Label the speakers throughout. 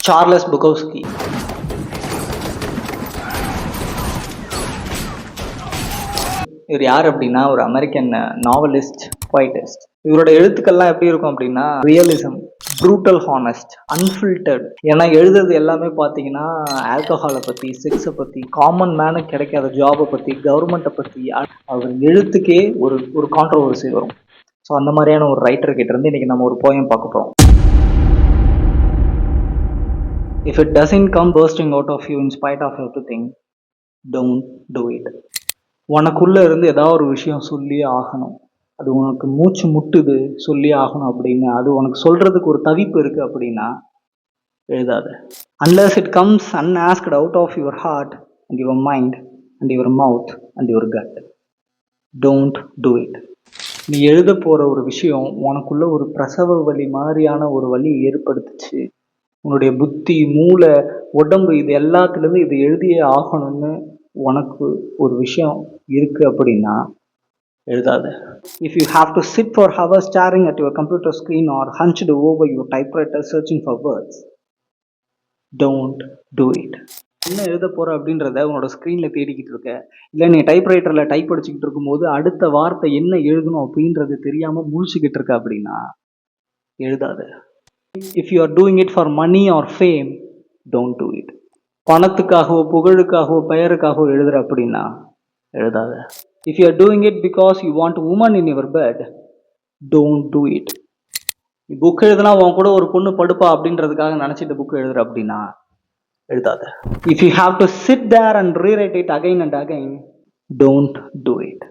Speaker 1: Charles புகோவ்ஸ்கி. இவர் யார் அப்படின்னா ஒரு அமெரிக்கன் நாவலிஸ்ட், போய்டிஸ்ட். இவரோட எழுத்துக்கள்லாம் எப்படி இருக்கும் அப்படின்னா ரியலிசம், ப்ரூட்டல் ஹானஸ்ட், அன்ஃபில்டர்ட். ஏன்னா எழுதுறது எல்லாமே பார்த்தீங்கன்னா ஆல்கஹாலை பற்றி, செக்ஸை பற்றி, காமன் மேனுக்கு கிடைக்காத ஜாபை பற்றி, கவர்மெண்ட்டை பற்றி. அவர் எழுத்துக்கே ஒரு ஒரு கான்ட்ரவர்சி வரும். ஸோ அந்த மாதிரியான ஒரு ரைட்டர் கிட்ட இருந்து இன்னைக்கு நம்ம ஒரு போயம் பார்க்க போகிறோம். If it doesn't come bursting out of you in spite of everything, don't do it. உனக்குள்ள இருந்து ஏதாவது ஒரு விஷயம் சொல்லி ஆகணும், அது உனக்கு மூச்சு முட்டுது சொல்லி ஆகணும் அப்படின்னு, அது உனக்கு சொல்றதுக்கு ஒரு தவிப்பு இருக்கு அப்படின்னா எழுதாது. Unless it comes unasked out of your heart and your mind and your mouth and your gut, don't do it. நீ எழுத போற ஒரு விஷயம் உனக்குள்ள ஒரு பிரசவ வலி மாதிரியான ஒரு வலி ஏற்படுத்துச்சு, உன்னுடைய புத்தி, மூளை, உடம்பு இது எல்லாத்துலேருந்து இது எழுதியே ஆகணும்னு உனக்கு ஒரு விஷயம் இருக்கு அப்படின்னா எழுதாது. If you have to sit for hours staring at your computer screen or hunched over your typewriter searching for words, don't do it. என்ன எழுத போற அப்படின்றத உன்னோட ஸ்க்ரீனில் தேடிக்கிட்டு இருக்க, இல்லை நீ டைப்ரைட்டரில் டைப் அடிச்சுக்கிட்டு இருக்கும்போது அடுத்த வார்த்தை என்ன எழுதணும் அப்படின்றது தெரியாமல் முழிச்சுக்கிட்டு இருக்க அப்படின்னா எழுதாது. If you are doing it for money or fame, don't do it. பணத்துக்காகவோ புகழுக்காகவோ பெயருக்காகவோ எழுதுற அப்படின்னா எழுதாத. If you are doing it because you want a woman in your bed, don't do it. நீ புக் எழுதுனா உன் கூட ஒரு பொண்ணு படுப்பா அப்படின்றதுக்காக நினைச்சிட்டு புக் எழுதுற அப்படின்னா எழுதாத. If you have to sit there and rewrite it again and again, don't do it.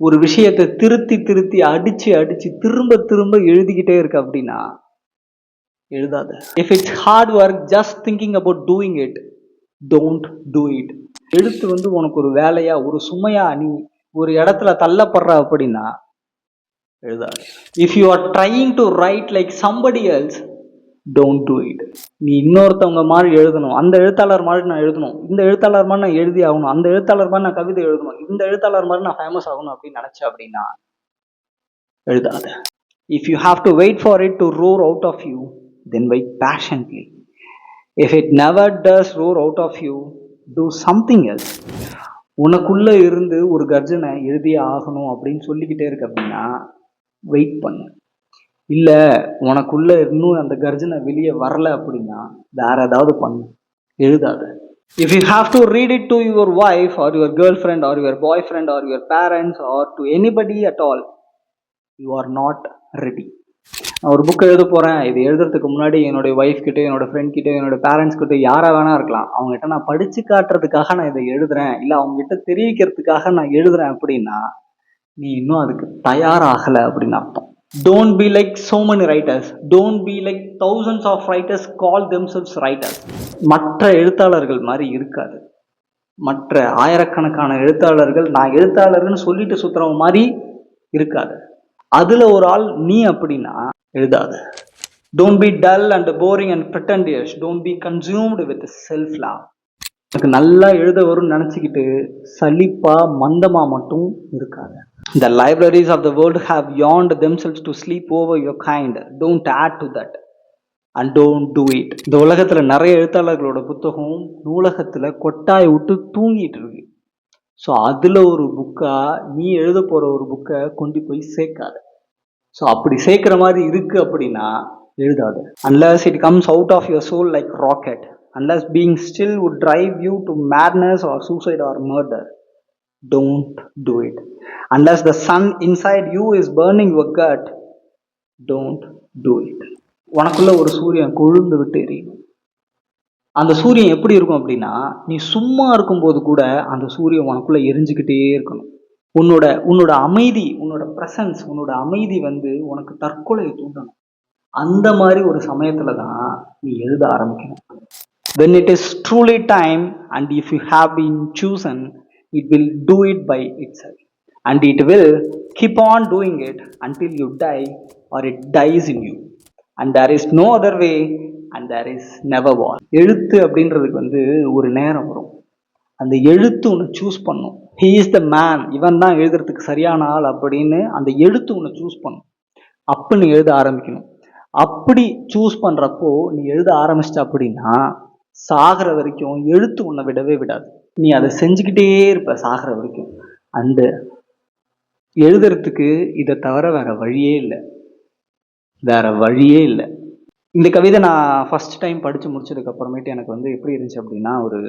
Speaker 1: ஒரு விஷயத்தை திருத்தி திருத்தி அடிச்சு அடிச்சு திரும்ப திரும்ப எழுதிக்கிட்டே இருக்கு அப்படின்னா எழுதாத. If it's hard work just thinking about doing it, don't do it. எழுத்து உனக்கு ஒரு வேலையா, ஒரு சுமையா, நீ ஒரு இடத்துல தள்ளப்படுற அப்படின்னா எழுதாத. If you are trying to write like somebody else, don't do it. நீ இன்னொருத்தவங்க மாதிரி எழுதணும், அந்த எழுத்தாளர் மாதிரி நான் எழுதணும், இந்த எழுத்தாளர் மாதிரி நான் எழுதி ஆகணும், அந்த எழுத்தாளர் மாதிரி நான் கவிதை எழுதணும், இந்த எழுத்தாளர் மாதிரி நான் ஃபேமஸ் ஆகணும் அப்படின்னு நினைச்ச அப்படின்னா எழுதாத. If you have to wait for it to roar out of you, then wait patiently. If it never does roar out of you, do something else. உனக்குள்ள இருந்து ஒரு கர்ஜனை எழுதியே ஆகணும் அப்படின்னு சொல்லிக்கிட்டே இருக்கு அப்படின்னா வெயிட் பண்ணு. இல்ல உனக்குள்ள இன்னும் அந்த கர்ஜனை வெளியே வரல அப்படின்னா வேற ஏதாவது பண்ணு, எழுதாத. If you have to read it to your wife or your girlfriend or your boyfriend or your parents or to anybody at all, you are not ready. நான் ஒரு புக் எழுத போகிறேன், இது எழுதுறதுக்கு முன்னாடி என்னுடைய ஒய்ஃப் கிட்டே, என்னோட ஃப்ரெண்ட் கிட்டே, என்னோட பேரண்ட்ஸ் கிட்டே, யாராக வேணா இருக்கலாம், அவங்ககிட்ட நான் படித்து காட்டுறதுக்காக நான் இதை எழுதுறேன், இல்லை அவங்ககிட்ட தெரிவிக்கிறதுக்காக நான் எழுதுறேன் அப்படின்னா நீ இன்னும் அதுக்கு தயாராகலை அப்படின்னு அர்த்தம். Don't be like so many writers. Don't be like thousands of writers call themselves writers. மற்ற எழுத்தாளர்கள் மாதிரி இருக்காது. மற்ற ஆயிரக்கணக்கான எழுத்தாளர்கள் நான் எழுத்தாளர்னு சொல்லிட்டு சுத்துறவங்க மாதிரி இருக்காது. அதுல ஒரு ஆள் நீ அப்படின்னா எழுதாத. Don't be dull and boring and pretentious. Don't be consumed with self-love. எனக்கு நல்லா எழுத வரும்னு நினைச்சுக்கிட்டு சலிப்பா மந்தமா மட்டும் இருக்காது. The libraries of the world have yawned themselves to sleep over your kind. Don't add to that and don't do it. இந்த உலகத்துல நிறைய எழுத்தாளர்களோட புத்தகம் நூலகத்துல கொட்டாய் விட்டு தூங்கிட்டு இருக்கு. ஸோ அதில் ஒரு புக்கா நீ எழுத போகிற ஒரு புக்கை கொண்டு போய் சேர்க்காது. ஸோ அப்படி சேர்க்குற மாதிரி இருக்கு அப்படின்னா எழுதாது. Unless it comes out of your soul like rocket, unless being still would drive you to madness or suicide or murder, don't do it. Unless the sun inside you is burning your gut, don't do it. உனக்குள்ள ஒரு சூரியன் கொழுந்து விட்டு எரியும். அந்த சூரியன் எப்படி இருக்கும் அப்படின்னா நீ சும்மா இருக்கும்போது கூட அந்த சூரியன் உனக்குள்ள எரிஞ்சுக்கிட்டே இருக்கணும். உன்னோட அமைதி, உன்னோட பிரசன்ஸ், உன்னோட அமைதி உனக்கு தற்கொலையை தூண்டணும். அந்த மாதிரி ஒரு சமயத்துல தான் நீ எழுத ஆரம்பிக்கணும். When it is truly time and if you have been chosen, it will do it by itself and it will keep on doing it until you die or it dies in you and there is no other way and there is never was. எழுத்து அப்படின்றதுக்கு ஒரு நேரம் வரும், அந்த எழுத்து உன்னை choose பண்ணும். He is the man, இவன் தான் எழுதுறதுக்கு சரியான ஆள் அப்படின்னு அந்த எழுத்து உன்னை சூஸ் பண்ணும். அப்போ நீ எழுத ஆரம்பிக்கணும். அப்படி சூஸ் பண்றப்போ நீ எழுத ஆரம்பிச்சிட்ட அப்படின்னா சாகிற வரைக்கும் எழுத்து உன்னை விடவே விடாது. நீ அதை செஞ்சுக்கிட்டே இருப்ப சாகிற வரைக்கும். அந்த எழுதுறதுக்கு இதை தவிர வேற வழியே இல்லை, வேற வழியே இல்லை. இந்த கவிதை நான் ஃபர்ஸ்ட் டைம் படிச்சு முடிச்சதுக்கு அப்புறமேட்டு எனக்கு வந்து எப்படி இருந்துச்சு அப்படின்னா, ஒரு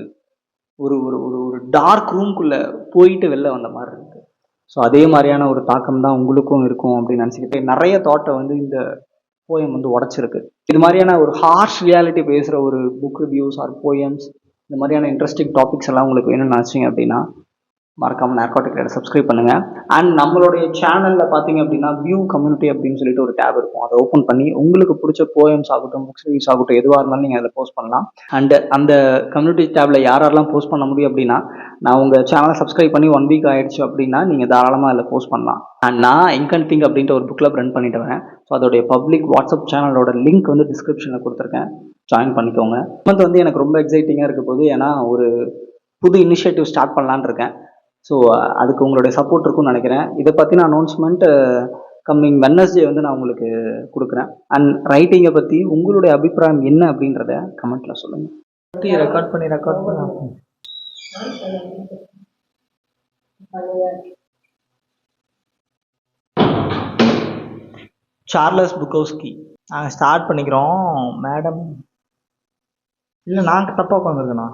Speaker 1: ஒரு ஒரு ஒரு ஒரு டார்க் ரூம்குள்ள போயிட்டு வெளில வந்த மாதிரி இருக்கு. ஸோ அதே மாதிரியான ஒரு தாக்கம் தான் உங்களுக்கும் இருக்கும் அப்படின்னு நினச்சிக்கிட்டு நிறைய தாட்டை வந்து இந்த போயம் வந்து உடைச்சிருக்கு. இது மாதிரியான ஒரு ஹார்ஷ் ரியாலிட்டி பேசுகிற ஒரு புக் ரிவ்யூஸ் ஆர் போயம்ஸ், இந்த மாதிரியான இன்ட்ரெஸ்டிங் டாபிக்ஸ் எல்லாம் உங்களுக்கு வேணும்னு நினச்சிங்க அப்படின்னா மறக்காம நார்காட்டிக் ரைடரை சப்ஸ்கிரைப் பண்ணுங்க. அண்ட் நம்மளுடைய சேனல்ல பாத்தீங்க அப்படின்னா வியூ கம்யூனிட்டி அப்படின்னு சொல்லிட்டு ஒரு டேப் இருக்கும். அதை ஓப்பன் பண்ணி உங்களுக்கு பிடிச்ச போயம்ஸ் ஆகட்டும், புக்ஸ் ரிவ்யூஸ் ஆகட்டும், எதுவாக இருந்தாலும் நீங்க அதில் போஸ்ட் பண்ணலாம். அண்ட் அந்த கம்யூனிட்டி டேப்ல யாரெல்லாம் போஸ்ட் பண்ண முடியும் அப்படின்னா, நான் உங்க சேனலை சப்ஸ்கிரைப் பண்ணி 1 வீக் ஆயிடுச்சு அப்படின்னா நீங்க தாராளமா அதில் போஸ்ட் பண்ணலாம். அண்ட் நான் இங்க் அண்ட் திங்க் அப்படின்ற ஒரு புக் கிளப் ரன் பண்ணிட்டு வரேன். ஸோ அதோடைய பப்ளிக் வாட்ஸ்அப் சேனலோட லிங்க் வந்து டிஸ்கிரிப்ஷன்ல கொடுத்துருக்கேன், ஜாயின் பண்ணிக்கோங்க. வந்து எனக்கு ரொம்ப எக்ஸைட்டிங்கா இருக்க போது, ஏன்னா ஒரு புது இனிஷியேட்டிவ் ஸ்டார்ட் பண்ணலான்னு இருக்கேன். ஸோ அதுக்கு உங்களுடைய சப்போர்ட் இருக்கும்னு நினைக்கிறேன். இதை பற்றின அனௌன்ஸ்மெண்ட் கம்மிங் வெட்னஸ்டே வந்து நான் உங்களுக்கு கொடுக்குறேன். அண்ட் ரைட்டிங்கை பற்றி உங்களுடைய அபிப்பிராயம் என்ன அப்படின்றத கமெண்ட்டில் சொல்லுங்கள். ரெக்கார்ட் பண்ணி சார்லஸ் புக்கோஸ்கி. நாங்கள் ஸ்டார்ட் பண்ணிக்கிறோம் மேடம். இல்லை நாங்கள் தப்பாக உட்காந்துருக்கேண்ணா.